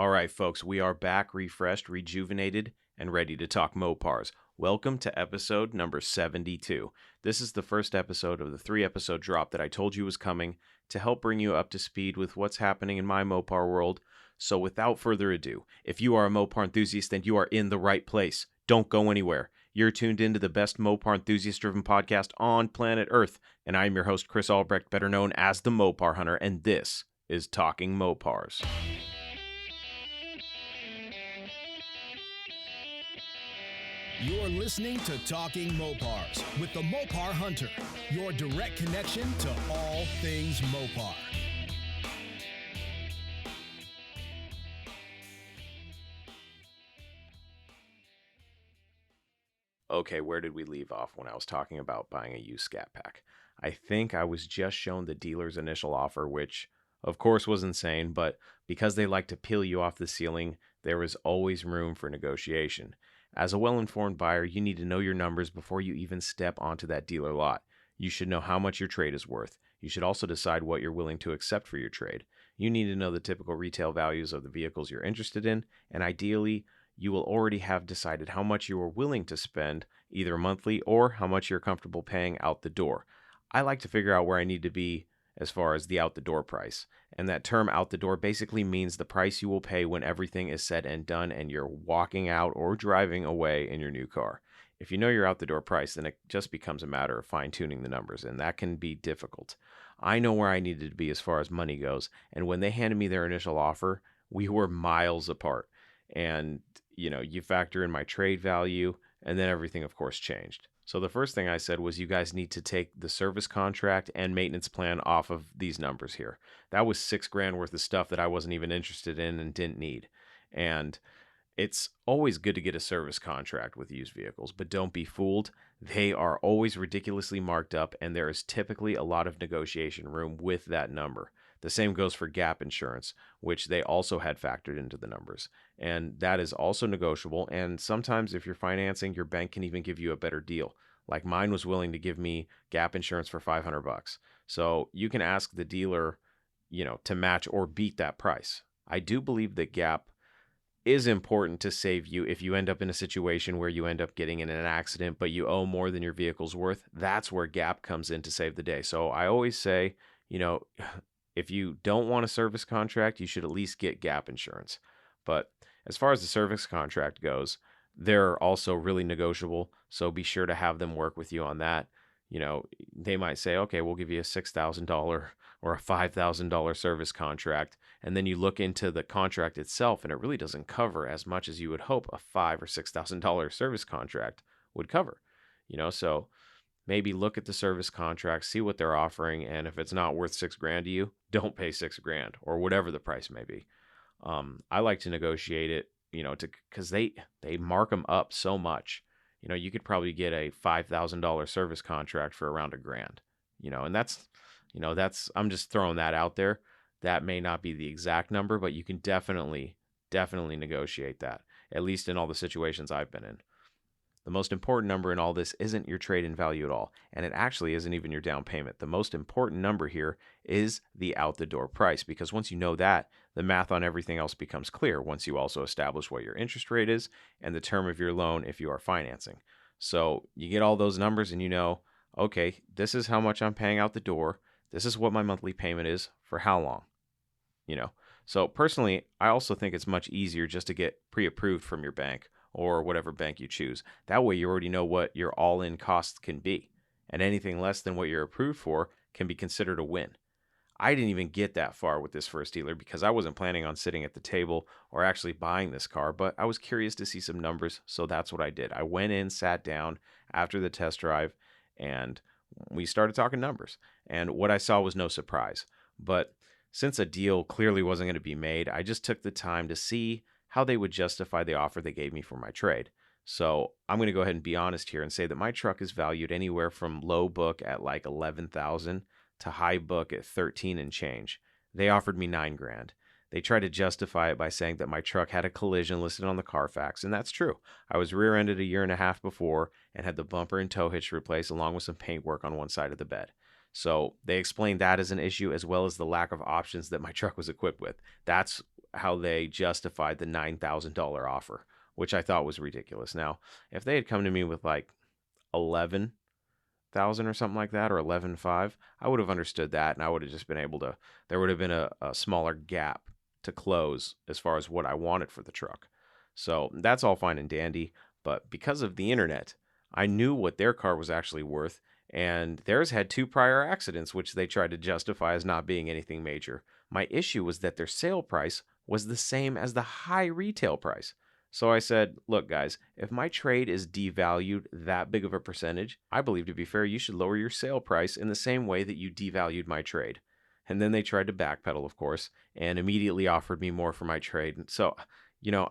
All right, folks, we are back, refreshed, rejuvenated, and ready to talk Mopars. Welcome to episode number 72. This is the first episode of the 3-episode drop that I told you was coming to help bring you up to speed with what's happening in my Mopar world. So without further ado, if you are a Mopar enthusiast, then you are in the right place. Don't go anywhere. You're tuned into the best Mopar enthusiast-driven podcast on planet Earth, and I'm your host, Chris Albrecht, better known as the Mopar Hunter, and this is Talking Mopars. You're listening to Talking Mopars with the Mopar Hunter, your direct connection to all things Mopar. Okay, where did we leave off when I was talking about buying a used Scat Pack? I think I was just shown the dealer's initial offer, which of course was insane, but because they like to peel you off the ceiling, there was always room for negotiation. As a well-informed buyer, you need to know your numbers before you even step onto that dealer lot. You should know how much your trade is worth. You should also decide what you're willing to accept for your trade. You need to know the typical retail values of the vehicles you're interested in, and ideally, you will already have decided how much you are willing to spend, either monthly or how much you're comfortable paying out the door. I like to figure out where I need to be as far as the out the door price. And that term out the door basically means the price you will pay when everything is said and done and you're walking out or driving away in your new car. If you know your out the door price, then it just becomes a matter of fine tuning the numbers, and that can be difficult. I know where I needed to be as far as money goes, and when they handed me their initial offer, we were miles apart. And, you factor in my trade value, and then everything, of course, changed. So the first thing I said was you guys need to take the service contract and maintenance plan off of these numbers here. That was $6,000 worth of stuff that I wasn't even interested in and didn't need. And it's always good to get a service contract with used vehicles, but don't be fooled. They are always ridiculously marked up, and there is typically a lot of negotiation room with that number. The same goes for gap insurance, which they also had factored into the numbers. And that is also negotiable. And sometimes if you're financing, your bank can even give you a better deal. Like mine was willing to give me gap insurance for $500. So you can ask the dealer, to match or beat that price. I do believe that gap is important to save you if you end up in a situation where you end up getting in an accident, but you owe more than your vehicle's worth. That's where gap comes in to save the day. So I always say, if you don't want a service contract, you should at least get gap insurance. But as far as the service contract goes, they're also really negotiable. So be sure to have them work with you on that. They might say, okay, we'll give you a $6,000 or a $5,000 service contract. And then you look into the contract itself, and it really doesn't cover as much as you would hope a $5,000 or $6,000 service contract would cover. So maybe look at the service contract, see what they're offering, and if it's not worth $6,000 to you, don't pay $6,000 or whatever the price may be. I like to negotiate it, because they mark them up so much. You could probably get a $5,000 service contract for around $1,000. And that's I'm just throwing that out there. That may not be the exact number, but you can definitely negotiate that, at least in all the situations I've been in. The most important number in all this isn't your trade-in value at all, and it actually isn't even your down payment. The most important number here is the out-the-door price, because once you know that, the math on everything else becomes clear once you also establish what your interest rate is and the term of your loan if you are financing. So you get all those numbers and okay, this is how much I'm paying out the door. This is what my monthly payment is for how long, So personally, I also think it's much easier just to get pre-approved from your bank or whatever bank you choose. That way you already know what your all-in costs can be, and anything less than what you're approved for can be considered a win. I didn't even get that far with this first dealer because I wasn't planning on sitting at the table or actually buying this car, but I was curious to see some numbers, so that's what I did. I went in, sat down after the test drive, and we started talking numbers. And what I saw was no surprise. But since a deal clearly wasn't going to be made, I just took the time to see how they would justify the offer they gave me for my trade. So I'm going to go ahead and be honest here and say that my truck is valued anywhere from low book at like $11,000 to high book at 13 and change. They offered me $9,000. They tried to justify it by saying that my truck had a collision listed on the Carfax, and that's true. I was rear-ended a year and a half before and had the bumper and tow hitch replaced along with some paint work on one side of the bed. So they explained that as an issue, as well as the lack of options that my truck was equipped with. That's how they justified the $9,000 offer, which I thought was ridiculous. Now, if they had come to me with like 11,000 or something like that, or 11.5, I would have understood that, and I would have just been able to. There would have been a smaller gap to close as far as what I wanted for the truck. So that's all fine and dandy, but because of the internet, I knew what their car was actually worth, and theirs had two prior accidents, which they tried to justify as not being anything major. My issue was that their sale price was the same as the high retail price. So I said, look, guys, if my trade is devalued that big of a percentage, I believe to be fair, you should lower your sale price in the same way that you devalued my trade. And then they tried to backpedal, of course, and immediately offered me more for my trade. So,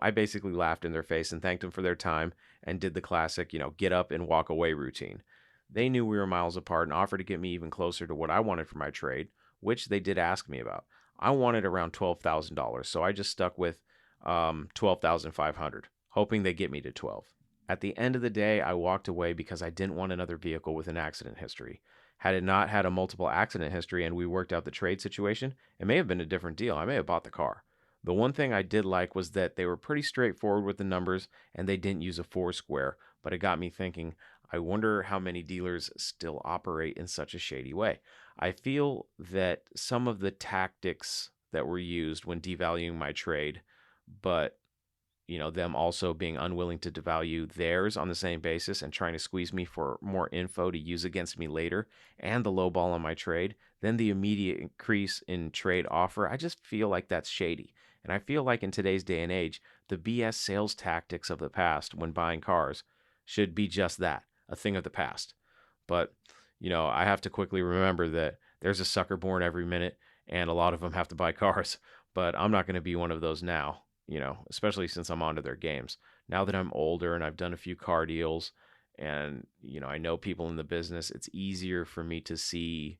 I basically laughed in their face and thanked them for their time and did the classic, get up and walk away routine. They knew we were miles apart and offered to get me even closer to what I wanted for my trade, which they did ask me about. I wanted around $12,000, so I just stuck with 12,500, hoping they get me to 12. At the end of the day, I walked away because I didn't want another vehicle with an accident history. Had it not had a multiple accident history and we worked out the trade situation, it may have been a different deal. I may have bought the car. The one thing I did like was that they were pretty straightforward with the numbers and they didn't use a Foursquare, but it got me thinking, I wonder how many dealers still operate in such a shady way. I feel that some of the tactics that were used when devaluing my trade, but them also being unwilling to devalue theirs on the same basis and trying to squeeze me for more info to use against me later, and the low ball on my trade, then the immediate increase in trade offer, I just feel like that's shady. And I feel like in today's day and age, the BS sales tactics of the past when buying cars should be just that, a thing of the past. But, I have to quickly remember that there's a sucker born every minute, and a lot of them have to buy cars. But I'm not going to be one of those now, especially since I'm onto their games. Now that I'm older and I've done a few car deals and, I know people in the business, it's easier for me to see,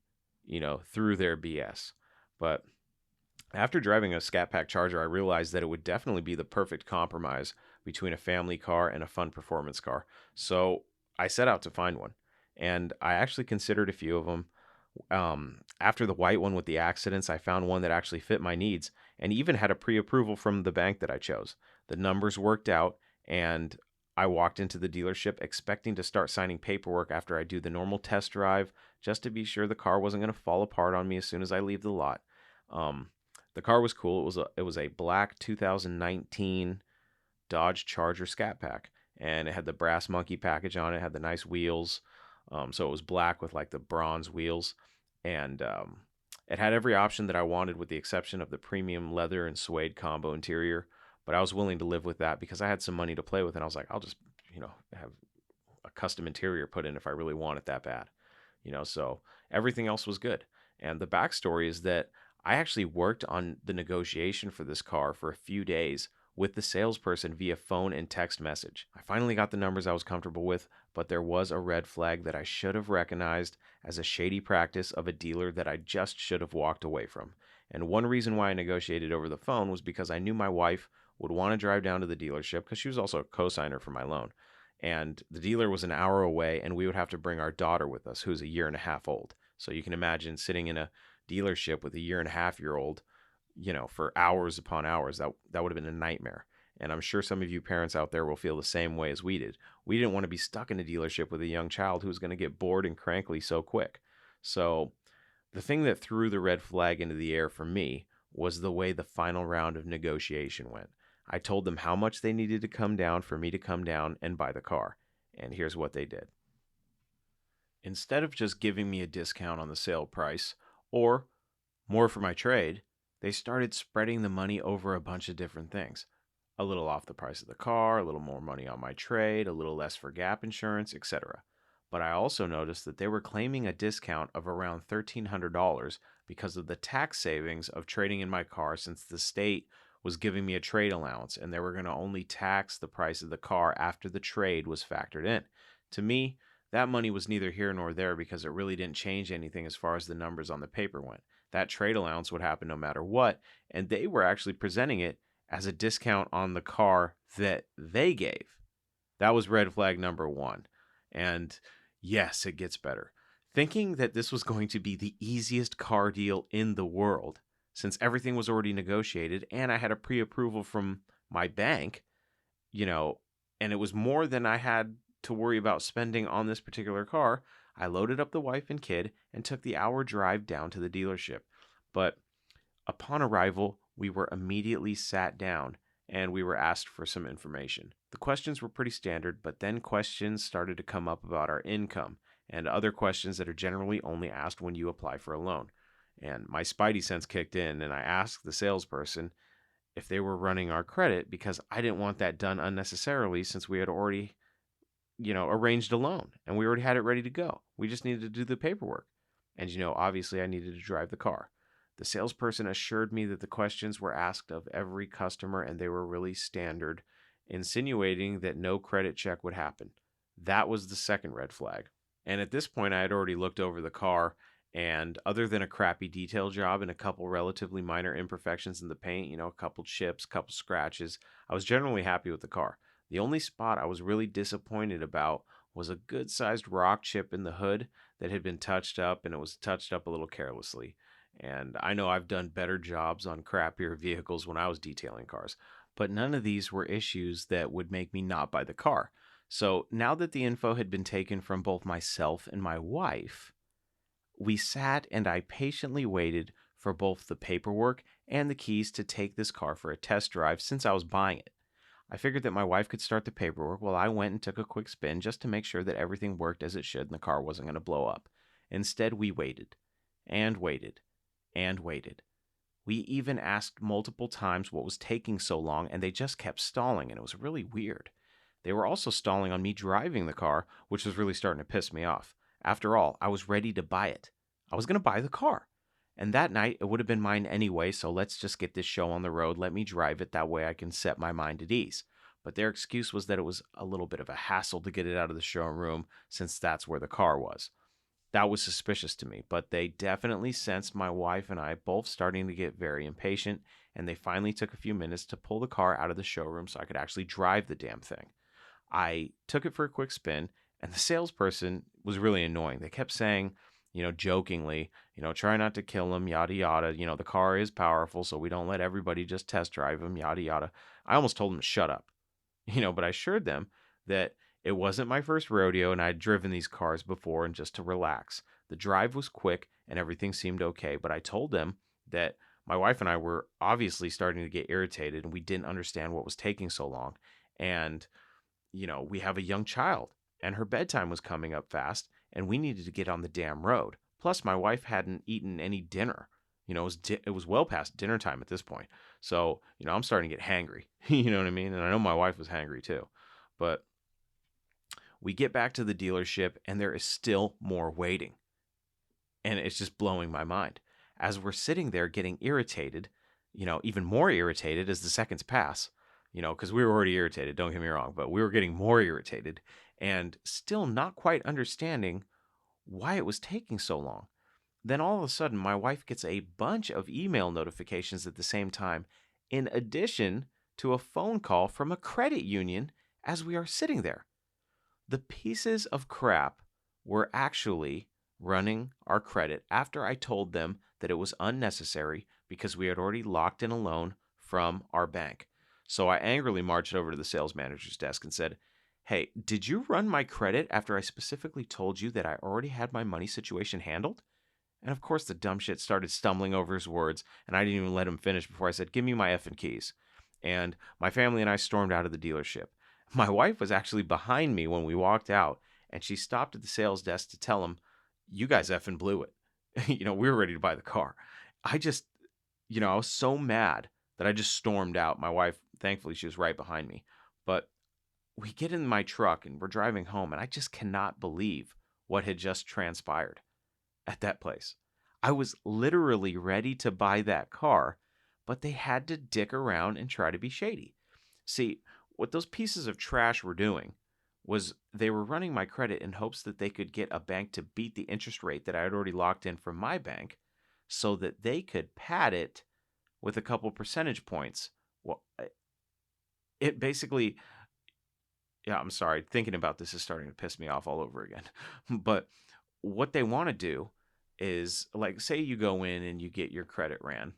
through their BS. But after driving a Scat Pack Charger, I realized that it would definitely be the perfect compromise between a family car and a fun performance car. So I set out to find one. And I actually considered a few of them. After the white one with the accidents, I found one that actually fit my needs and even had a pre-approval from the bank that I chose. The numbers worked out, and I walked into the dealership expecting to start signing paperwork after I do the normal test drive, just to be sure the car wasn't going to fall apart on me as soon as I leave the lot. The car was cool. It was a black 2019 Dodge Charger Scat Pack, and it had the brass monkey package on it. Had the nice wheels. So it was black with like the bronze wheels, and it had every option that I wanted with the exception of the premium leather and suede combo interior. But I was willing to live with that because I had some money to play with, and I was like, I'll just, have a custom interior put in if I really want it that bad. So everything else was good. And the backstory is that I actually worked on the negotiation for this car for a few days with the salesperson via phone and text message. I finally got the numbers I was comfortable with, but there was a red flag that I should have recognized as a shady practice of a dealer that I just should have walked away from. And one reason why I negotiated over the phone was because I knew my wife would want to drive down to the dealership because she was also a co-signer for my loan. And the dealer was an hour away, and we would have to bring our daughter with us, who's a year and a half old. So you can imagine sitting in a dealership with a year and a half year old, for hours upon hours. That would have been a nightmare. And I'm sure some of you parents out there will feel the same way as we did. We didn't want to be stuck in a dealership with a young child who was going to get bored and crankly so quick. So the thing that threw the red flag into the air for me was the way the final round of negotiation went. I told them how much they needed to come down for me to come down and buy the car. And here's what they did. Instead of just giving me a discount on the sale price or more for my trade, they started spreading the money over a bunch of different things. A little off the price of the car, a little more money on my trade, a little less for gap insurance, etc. But I also noticed that they were claiming a discount of around $1,300 because of the tax savings of trading in my car, since the state was giving me a trade allowance and they were going to only tax the price of the car after the trade was factored in. To me, that money was neither here nor there because it really didn't change anything as far as the numbers on the paper went. That trade allowance would happen no matter what, and they were actually presenting it as a discount on the car that they gave. That was red flag number one. And yes, it gets better. Thinking that this was going to be the easiest car deal in the world, since everything was already negotiated and I had a pre-approval from my bank, you know, and it was more than I had to worry about spending on this particular car. I loaded up the wife and kid and took the hour drive down to the dealership. But upon arrival, we were immediately sat down and we were asked for some information. The questions were pretty standard, but then questions started to come up about our income and other questions that are generally only asked when you apply for a loan. And my spidey sense kicked in, and I asked the salesperson if they were running our credit because I didn't want that done unnecessarily since we had already, arranged a loan and we already had it ready to go. We just needed to do the paperwork. And, obviously I needed to drive the car. The salesperson assured me that the questions were asked of every customer and they were really standard, insinuating that no credit check would happen. That was the second red flag. And at this point, I had already looked over the car, and other than a crappy detail job and a couple relatively minor imperfections in the paint, a couple chips, couple scratches, I was generally happy with the car. The only spot I was really disappointed about was a good sized rock chip in the hood that had been touched up, and it was touched up a little carelessly. And I know I've done better jobs on crappier vehicles when I was detailing cars, but none of these were issues that would make me not buy the car. So now that the info had been taken from both myself and my wife, we sat and I patiently waited for both the paperwork and the keys to take this car for a test drive since I was buying it. I figured that my wife could start the paperwork while I went and took a quick spin just to make sure that everything worked as it should and the car wasn't going to blow up. Instead, we waited and waited and waited. We even asked multiple times what was taking so long, and they just kept stalling, and it was really weird. They were also stalling on me driving the car, which was really starting to piss me off. After all, I was ready to buy it. I was going to buy the car. And that night, it would have been mine anyway, so let's just get this show on the road. Let me drive it. That way I can set my mind at ease. But their excuse was that it was a little bit of a hassle to get it out of the showroom since that's where the car was. That was suspicious to me, but they definitely sensed my wife and I both starting to get very impatient, and they finally took a few minutes to pull the car out of the showroom so I could actually drive the damn thing. I took it for a quick spin, and the salesperson was really annoying. They kept saying, jokingly, try not to kill him, yada, yada. The car is powerful, so we don't let everybody just test drive him, yada, yada. I almost told him to shut up, but I assured them that it wasn't my first rodeo and I'd driven these cars before and just to relax. The drive was quick and everything seemed okay, but I told them that my wife and I were obviously starting to get irritated and we didn't understand what was taking so long. And we have a young child and her bedtime was coming up fast and we needed to get on the damn road. Plus, my wife hadn't eaten any dinner. It was well past dinner time at this point. So, I'm starting to get hangry. You know what I mean? And I know my wife was hangry too. But we get back to the dealership and there is still more waiting. And it's just blowing my mind. As we're sitting there getting irritated, even more irritated as the seconds pass, because we were already irritated, don't get me wrong, but we were getting more irritated and still not quite understanding why it was taking so long. Then all of a sudden, my wife gets a bunch of email notifications at the same time, in addition to a phone call from a credit union as we are sitting there. The pieces of crap were actually running our credit after I told them that it was unnecessary because we had already locked in a loan from our bank. So I angrily marched over to the sales manager's desk and said, "Hey, did you run my credit after I specifically told you that I already had my money situation handled?" And of course the dumb shit started stumbling over his words, and I didn't even let him finish before I said, "Give me my effing keys." And my family and I stormed out of the dealership. My wife was actually behind me when we walked out, and she stopped at the sales desk to tell him, "You guys effing blew it." We were ready to buy the car. I just, I was so mad that I just stormed out. My wife, thankfully, she was right behind me. But we get in my truck and we're driving home, and I just cannot believe what had just transpired at that place. I was literally ready to buy that car, but they had to dick around and try to be shady. See, what those pieces of trash were doing was they were running my credit in hopes that they could get a bank to beat the interest rate that I had already locked in from my bank so that they could pad it with a couple percentage points. Well, it basically, yeah, I'm sorry. Thinking about this is starting to piss me off all over again. But what they want to do is, like, say you go in and you get your credit ran.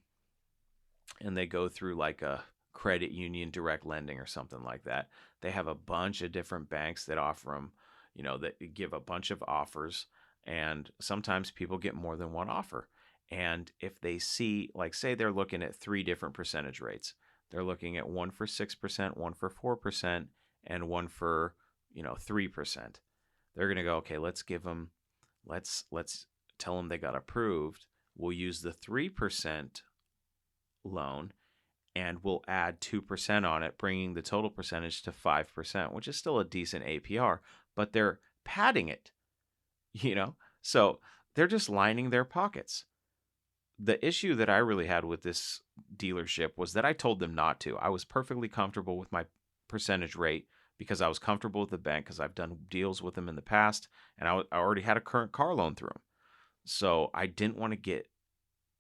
and they go through like a credit union direct lending or something like that. They have a bunch of different banks that offer them, that give a bunch of offers. And sometimes people get more than one offer. And if they see, like, say they're looking at three different percentage rates, they're looking at one for 6%, one for 4%, and one for, 3%. They're going to go, okay, let's tell them they got approved. We'll use the 3% loan and we'll add 2% on it, bringing the total percentage to 5%, which is still a decent APR, but they're padding it, you know? So they're just lining their pockets. The issue that I really had with this dealership was that I told them not to. I was perfectly comfortable with my percentage rate because I was comfortable with the bank because I've done deals with them in the past and I already had a current car loan through them. So I didn't want to get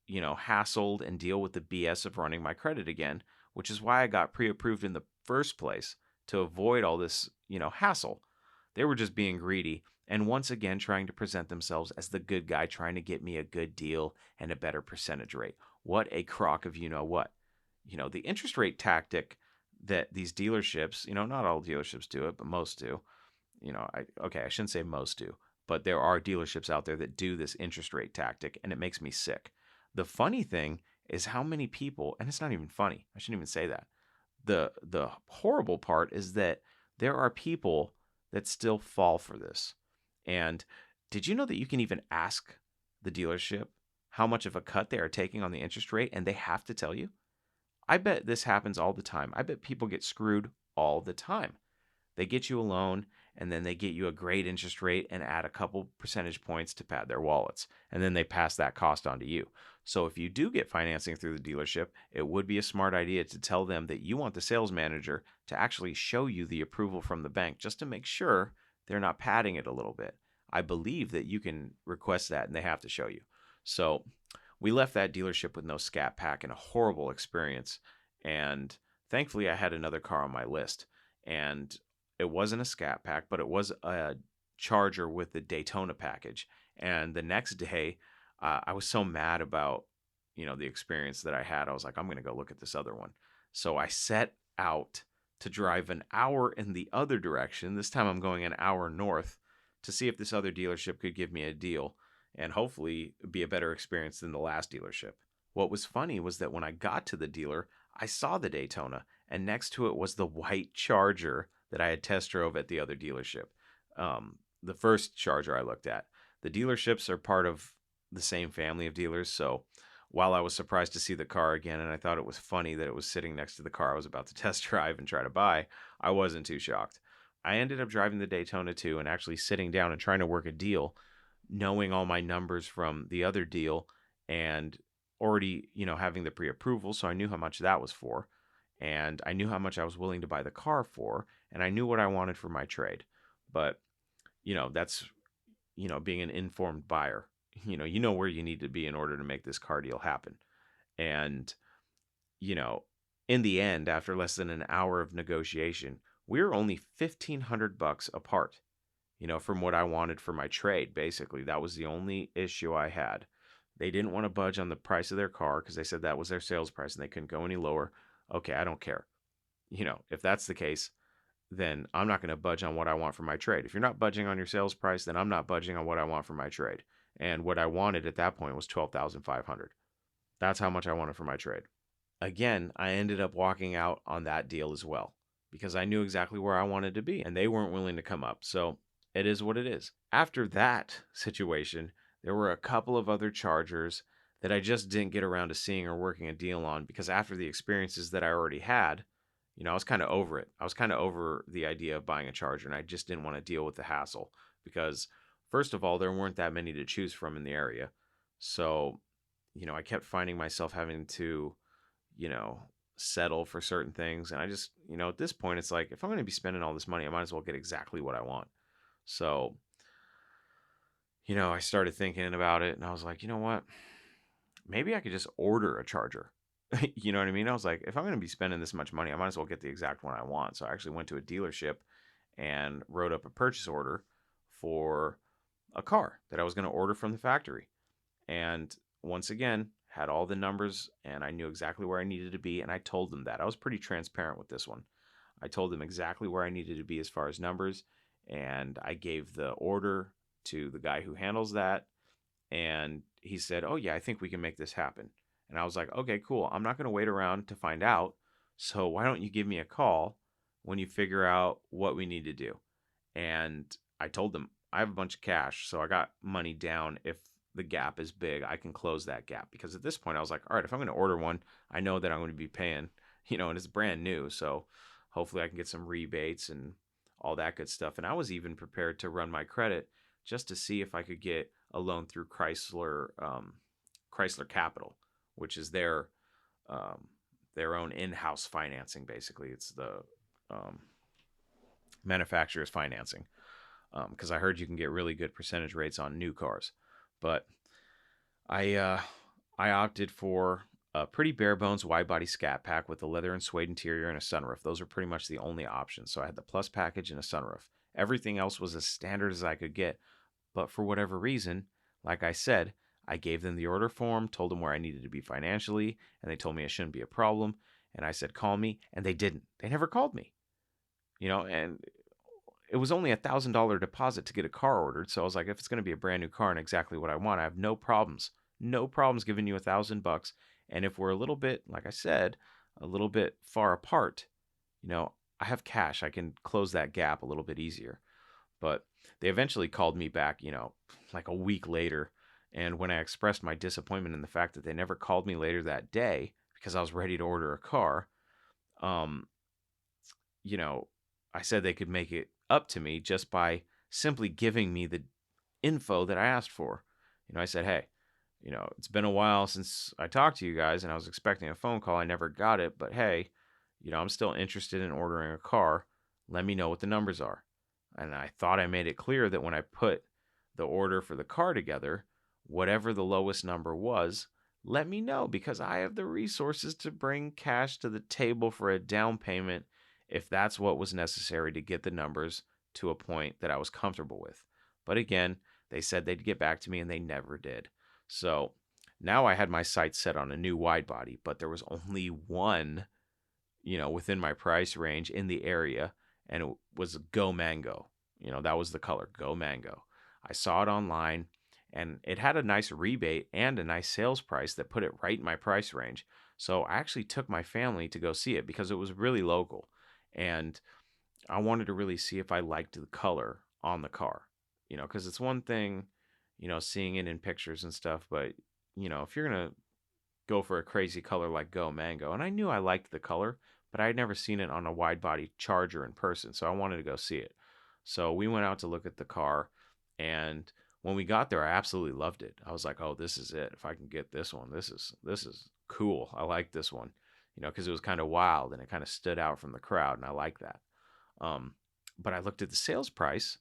hassled and deal with the BS of running my credit again, which is why I got pre approved in the first place to avoid all this, hassle. They were just being greedy and once again trying to present themselves as the good guy trying to get me a good deal and a better percentage rate. What a crock of what. The interest rate tactic that these dealerships, not all dealerships do it, but most do. I shouldn't say most do, but there are dealerships out there that do this interest rate tactic and it makes me sick. The funny thing is how many people, and it's not even funny. I shouldn't even say that. The horrible part is that there are people that still fall for this. And did you know that you can even ask the dealership how much of a cut they are taking on the interest rate and they have to tell you? I bet this happens all the time. I bet people get screwed all the time. They get you a loan and then they get you a great interest rate and add a couple percentage points to pad their wallets. And then they pass that cost on to you. So if you do get financing through the dealership, it would be a smart idea to tell them that you want the sales manager to actually show you the approval from the bank just to make sure they're not padding it a little bit. I believe that you can request that and they have to show you. So we left that dealership with no Scat Pack and a horrible experience. And thankfully, I had another car on my list. And it wasn't a Scat Pack, but it was a Charger with the Daytona package. And the next day, I was so mad about, the experience that I had. I was like, I'm going to go look at this other one. So I set out to drive an hour in the other direction. This time I'm going an hour north to see if this other dealership could give me a deal and hopefully be a better experience than the last dealership. What was funny was that when I got to the dealer, I saw the Daytona, and next to it was the white Charger that I had test drove at the other dealership. The first Charger I looked at. The dealerships are part of the same family of dealers, so while I was surprised to see the car again, and I thought it was funny that it was sitting next to the car I was about to test drive and try to buy, I wasn't too shocked. I ended up driving the Daytona too and actually sitting down and trying to work a deal, knowing all my numbers from the other deal and already, having the pre-approval, so I knew how much that was for, and I knew how much I was willing to buy the car for, and I knew what I wanted for my trade. But, that's, being an informed buyer. You know where you need to be in order to make this car deal happen. And, you know, in the end, after less than an hour of negotiation, we were only $1,500 apart, from what I wanted for my trade. Basically, that was the only issue I had. They didn't want to budge on the price of their car because they said that was their sales price and they couldn't go any lower. Okay, I don't care. If that's the case, then I'm not going to budge on what I want for my trade. If you're not budging on your sales price, then I'm not budging on what I want for my trade. And what I wanted at that point was $12,500. That's how much I wanted for my trade. Again, I ended up walking out on that deal as well because I knew exactly where I wanted to be and they weren't willing to come up. So it is what it is. After that situation, there were a couple of other Chargers that I just didn't get around to seeing or working a deal on because after the experiences that I already had, I was kind of over it. I was kind of over the idea of buying a Charger and I just didn't want to deal with the hassle because, first of all, there weren't that many to choose from in the area. So, I kept finding myself having to, settle for certain things. And I just, at this point, it's like, if I'm going to be spending all this money, I might as well get exactly what I want. So, I started thinking about it and I was like, you know what? Maybe I could just order a Charger. You know what I mean? I was like, if I'm going to be spending this much money, I might as well get the exact one I want. So I actually went to a dealership and wrote up a purchase order for a car that I was going to order from the factory. And once again, had all the numbers, and I knew exactly where I needed to be. And I told them that. I was pretty transparent with this one. I told them exactly where I needed to be as far as numbers. And I gave the order to the guy who handles that. And he said, "Oh, yeah, I think we can make this happen." And I was like, "Okay, cool. I'm not going to wait around to find out. So why don't you give me a call when you figure out what we need to do?" And I told them, I have a bunch of cash. So I got money down. If the gap is big, I can close that gap. Because at this point, I was like, all right, if I'm going to order one, I know that I'm going to be paying, and it's brand new. So hopefully I can get some rebates and all that good stuff. And I was even prepared to run my credit just to see if I could get a loan through Chrysler Capital, which is um, their own in-house financing. Basically, it's the um, manufacturer's financing. Because I heard you can get really good percentage rates on new cars, but I uh, I opted for a pretty bare bones wide body Scat Pack with a leather and suede interior and a sunroof. Those were pretty much the only options. So I had the Plus package and a sunroof. Everything else was as standard as I could get. But for whatever reason, like I said, I gave them the order form, told them where I needed to be financially, and they told me it shouldn't be a problem. And I said, call me, and they didn't. They never called me, and it was only $1,000 deposit to get a car ordered. So I was like, if it's going to be a brand new car and exactly what I want, I have no problems giving you $1,000. And if we're a little bit, like I said, a little bit far apart, I have cash. I can close that gap a little bit easier. But they eventually called me back, like a week later. And when I expressed my disappointment in the fact that they never called me later that day because I was ready to order a car, um, you know, I said they could make it up to me just by simply giving me the info that I asked for. I said, hey, it's been a while since I talked to you guys and I was expecting a phone call. I never got it, but hey, I'm still interested in ordering a car. Let me know what the numbers are. And I thought I made it clear that when I put the order for the car together, whatever the lowest number was, let me know because I have the resources to bring cash to the table for a down payment if that's what was necessary to get the numbers to a point that I was comfortable with. But again, they said they'd get back to me and they never did. So now I had my sights set on a new wide body, but there was only one, within my price range in the area, and it was Go Mango. That was the color, Go Mango. I saw it online and it had a nice rebate and a nice sales price that put it right in my price range. So I actually took my family to go see it because it was really local. And I wanted to really see if I liked the color on the car, because it's one thing, seeing it in pictures and stuff, but, if you're going to go for a crazy color like Go Mango, and I knew I liked the color, but I had never seen it on a wide body Charger in person, so I wanted to go see it. So we went out to look at the car, and when we got there, I absolutely loved it. I was like, "Oh, this is it. If I can get this one, this is cool. I like this one." Because it was kind of wild and it kind of stood out from the crowd, and I like that. Um, but I looked at the sales price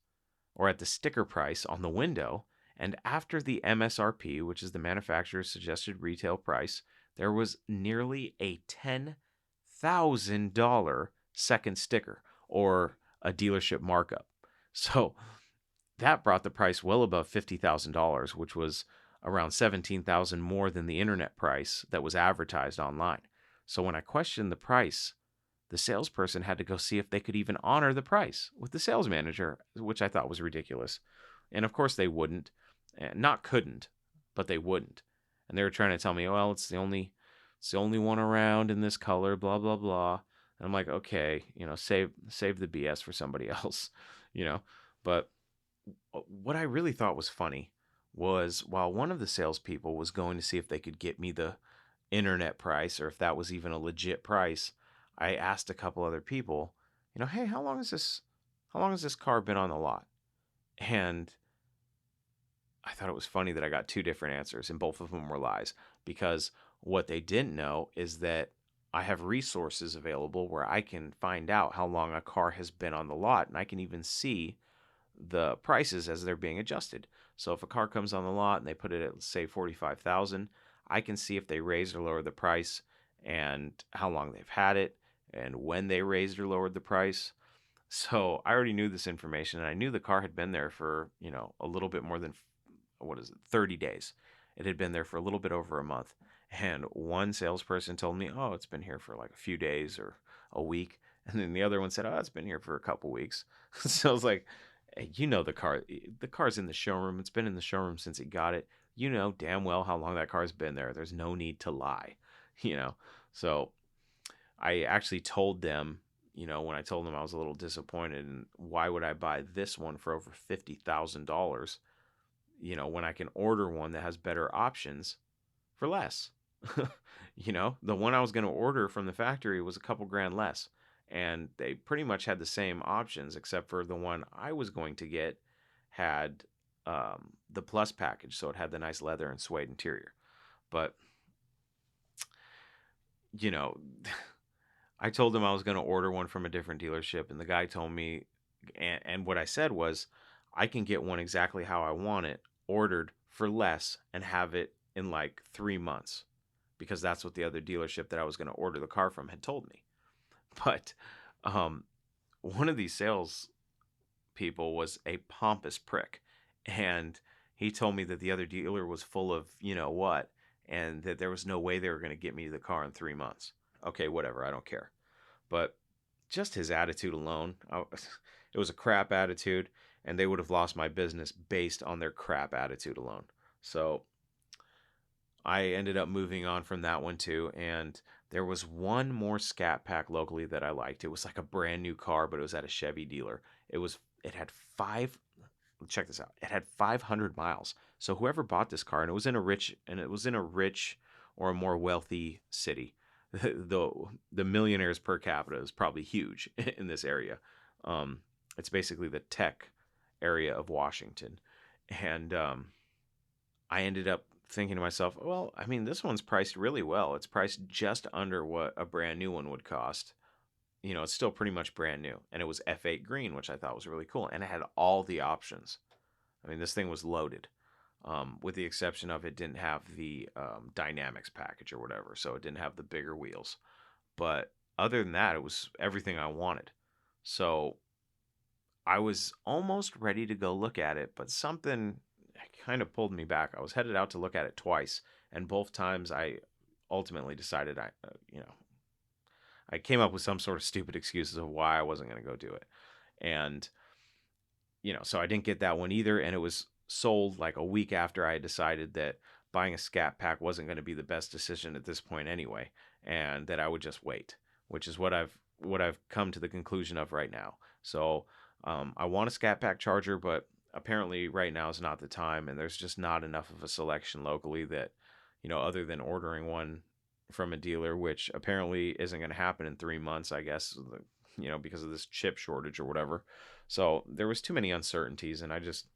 or at the sticker price on the window, and after the MSRP, which is the manufacturer's suggested retail price, there was nearly a $10,000 second sticker or a dealership markup. So that brought the price well above $50,000, which was around $17,000 more than the internet price that was advertised online. So when I questioned the price, the salesperson had to go see if they could even honor the price with the sales manager, which I thought was ridiculous. And of course they wouldn't. Not couldn't, but they wouldn't. And they were trying to tell me, well, it's the only one around in this color, blah blah blah. And I'm like, okay, save the BS for somebody else, you know. But what I really thought was funny was while one of the salespeople was going to see if they could get me the internet price or if that was even a legit price, I asked a couple other people, hey, how long has this car been on the lot? And I thought it was funny that I got two different answers and both of them were lies because what they didn't know is that I have resources available where I can find out how long a car has been on the lot and I can even see the prices as they're being adjusted. So if a car comes on the lot and they put it at say 45,000, I can see if they raised or lowered the price and how long they've had it and when they raised or lowered the price. So I already knew this information and I knew the car had been there for, a little bit more than 30 days. It had been there for a little bit over a month. And one salesperson told me, oh, it's been here for like a few days or a week. And then the other one said, oh, it's been here for a couple weeks. So I was like, hey, the car's in the showroom. It's been in the showroom since he got it. You know damn well how long that car's been there. There's no need to lie, you know? So I actually told them, when I told them I was a little disappointed, and why would I buy this one for over $50,000, when I can order one that has better options for less? The one I was going to order from the factory was a couple grand less, and they pretty much had the same options, except for the one I was going to get had the plus package, so it had the nice leather and suede interior. But you know, I told him I was going to order one from a different dealership, and the guy told me, and what I said was, I can get one exactly how I want it, ordered for less, and have it in like 3 months, because that's what the other dealership that I was going to order the car from had told me. But um, one of these sales people was a pompous prick, and he told me that the other dealer was full of what, and that there was no way they were going to get me the car in 3 months. Okay, whatever, I don't care. But just his attitude alone, it was a crap attitude, and they would have lost my business based on their crap attitude alone. So I ended up moving on from that one too. And there was one more Scat Pack locally that I liked. It was like a brand new car, but it was at a Chevy dealer. It had check this out. It had 500 miles. So whoever bought this car, and it was in a rich or a more wealthy city. The millionaires per capita is probably huge in this area. It's basically the tech area of Washington. And I ended up thinking to myself, well, I mean, this one's priced really well. It's priced just under what a brand new one would cost. It's still pretty much brand new. And it was F8 green, which I thought was really cool. And it had all the options. I mean, this thing was loaded, with the exception of it didn't have the dynamics package or whatever. So it didn't have the bigger wheels. But other than that, it was everything I wanted. So I was almost ready to go look at it, but something kind of pulled me back. I was headed out to look at it twice, and both times I ultimately decided I came up with some sort of stupid excuses of why I wasn't going to go do it. And, so I didn't get that one either. And it was sold like a week after I had decided that buying a Scat Pack wasn't going to be the best decision at this point anyway, and that I would just wait, which is what I've come to the conclusion of right now. So I want a Scat Pack Charger, but apparently right now is not the time, and there's just not enough of a selection locally that, other than ordering one from a dealer, which apparently isn't going to happen in 3 months, I guess, because of this chip shortage or whatever. So there was too many uncertainties, and I just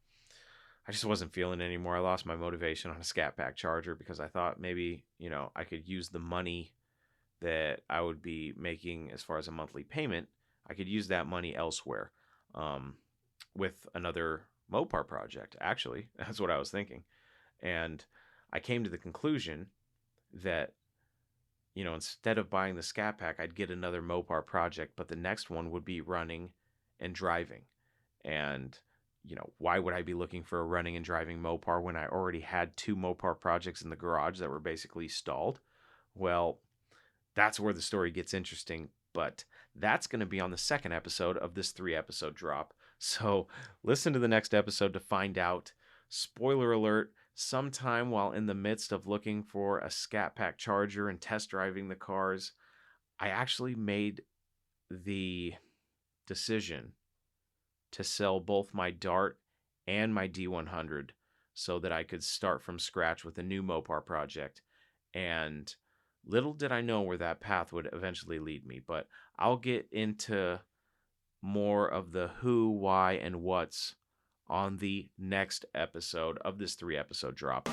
wasn't feeling it anymore. I lost my motivation on a Scat Pack Charger because I thought maybe, I could use the money that I would be making as far as a monthly payment. I could use that money elsewhere, with another Mopar project. Actually, that's what I was thinking. And I came to the conclusion that, instead of buying the Scat Pack, I'd get another Mopar project, but the next one would be running and driving. And, why would I be looking for a running and driving Mopar when I already had two Mopar projects in the garage that were basically stalled? Well, that's where the story gets interesting, but that's going to be on the second episode of this 3-episode drop. So listen to the next episode to find out. Spoiler alert, sometime while in the midst of looking for a Scat Pack Charger and test driving the cars, I actually made the decision to sell both my Dart and my D100 so that I could start from scratch with a new Mopar project. And little did I know where that path would eventually lead me, but I'll get into more of the who, why, and what's on the next episode of this 3-episode drop.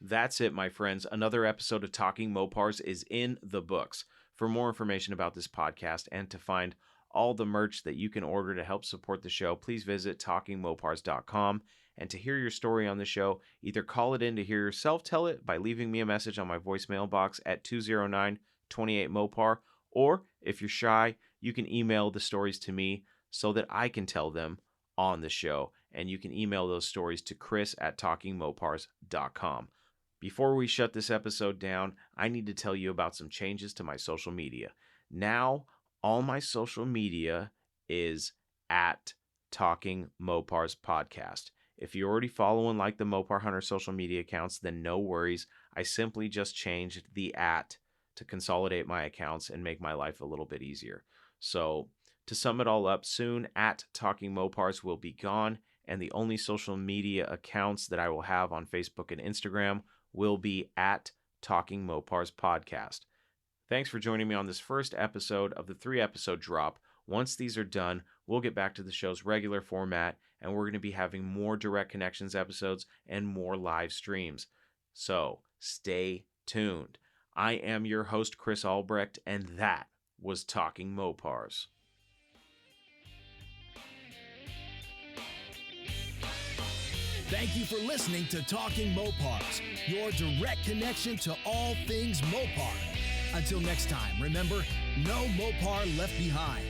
That's it, my friends. Another episode of Talking Mopars is in the books. For more information about this podcast and to find all the merch that you can order to help support the show, please visit talkingmopars.com. And to hear your story on the show, either call it in to hear yourself tell it by leaving me a message on my voicemail box at 209-28-MOPAR, or if you're shy, you can email the stories to me so that I can tell them on the show. and you can email those stories to chris@talkingmopars.com. Before we shut this episode down, I need to tell you about some changes to my social media. Now, all my social media is at Talking Mopars Podcast. If you already follow and like the Mopar Hunter social media accounts, then no worries. I simply just changed the @ to consolidate my accounts and make my life a little bit easier. So, to sum it all up, soon at Talking Mopars will be gone, and the only social media accounts that I will have on Facebook and Instagram will be at Talking Mopars Podcast. Thanks for joining me on this first episode of the 3-episode drop. Once these are done, we'll get back to the show's regular format, and we're going to be having more Direct Connections episodes and more live streams. So, stay tuned. I am your host, Chris Albrecht, and that was Talking Mopars. Thank you for listening to Talking Mopars, your direct connection to all things Mopar. Until next time, remember, no Mopar left behind.